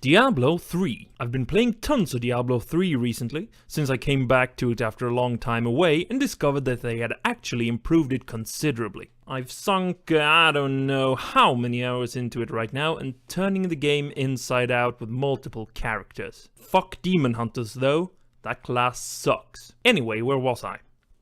Diablo 3. I've been playing tons of Diablo 3 recently, since I came back to it after a long time away and discovered that they had actually improved it considerably. I've sunk I don't know how many hours into it right now and turning the game inside out with multiple characters. Fuck demon hunters though, that class sucks. Anyway, where was I?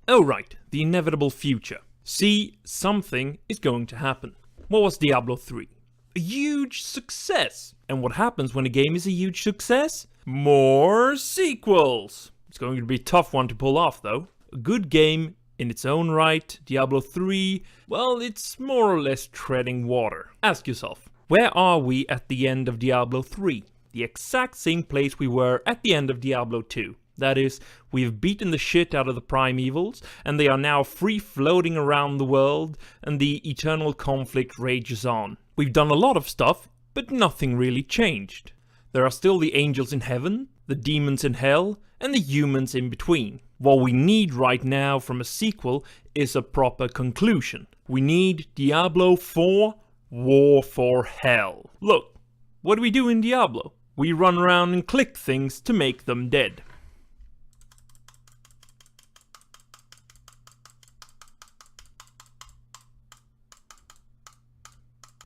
Oh right, the inevitable future. See, something is going to happen. What was Diablo 3? A huge success! And what happens when a game is a huge success? More sequels! It's going to be a tough one to pull off though. A good game in its own right, Diablo 3, well, it's more or less treading water. Ask yourself, where are we at the end of Diablo 3? The exact same place we were at the end of Diablo 2. That is, we've beaten the shit out of the primevals, and they are now free floating around the world, and the eternal conflict rages on. We've done a lot of stuff, but nothing really changed. There are still the angels in heaven, the demons in hell, and the humans in between. What we need right now from a sequel is a proper conclusion. We need Diablo 4 War for Hell. Look, what do we do in Diablo? We run around and click things to make them dead.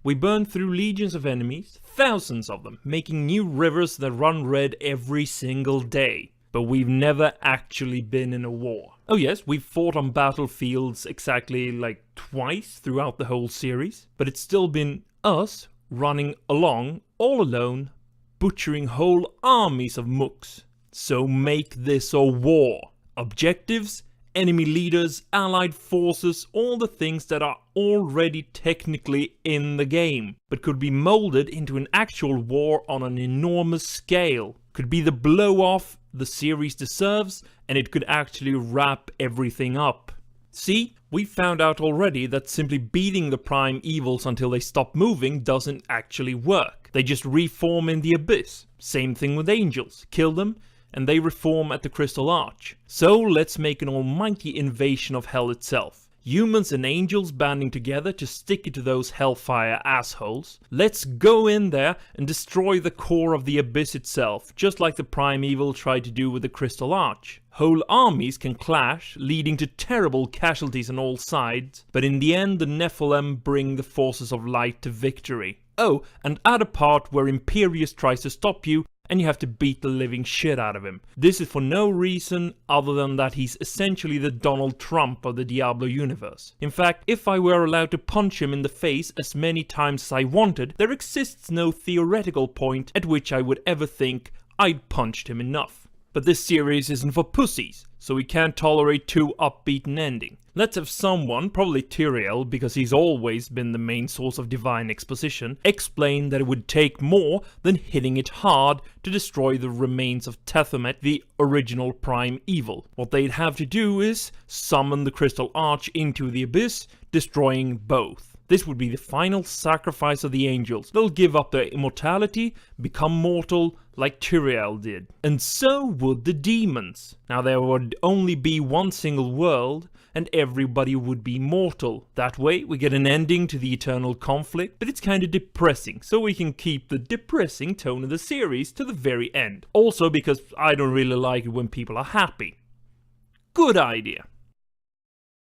We burn through legions of enemies, thousands of them, making new rivers that run red every single day. But we've never actually been in a war. Oh yes, we've fought on battlefields exactly like twice throughout the whole series, but it's still been us running along, all alone, butchering whole armies of mooks. So make this a war. Objectives, enemy leaders, allied forces, all the things that are already technically in the game, but could be molded into an actual war on an enormous scale. Could be the blow-off the series deserves, and it could actually wrap everything up. See, we found out already that simply beating the prime evils until they stop moving doesn't actually work. They just reform in the abyss. Same thing with angels. Kill them, and they reform at the Crystal Arch. So let's make an almighty invasion of hell itself. Humans and angels banding together to stick it to those hellfire assholes. Let's go in there and destroy the core of the abyss itself, just like the primeval tried to do with the Crystal Arch. Whole armies can clash, leading to terrible casualties on all sides, but in the end the Nephilim bring the forces of light to victory. Oh, and add a part where Imperius tries to stop you, and you have to beat the living shit out of him. This is for no reason other than that he's essentially the Donald Trump of the Diablo universe. In fact, if I were allowed to punch him in the face as many times as I wanted, there exists no theoretical point at which I would ever think I'd punched him enough. But this series isn't for pussies, so we can't tolerate too upbeat an ending. Let's have someone, probably Tyrael, because he's always been the main source of divine exposition, explain that it would take more than hitting it hard to destroy the remains of Tethommet, the original prime evil. What they'd have to do is summon the Crystal Arch into the abyss, destroying both. This would be the final sacrifice of the angels. They'll give up their immortality, become mortal, like Tyrael did. And so would the demons. Now there would only be one single world, and everybody would be mortal. That way we get an ending to the eternal conflict, but it's kinda depressing, so we can keep the depressing tone of the series to the very end. Also because I don't really like it when people are happy. Good idea.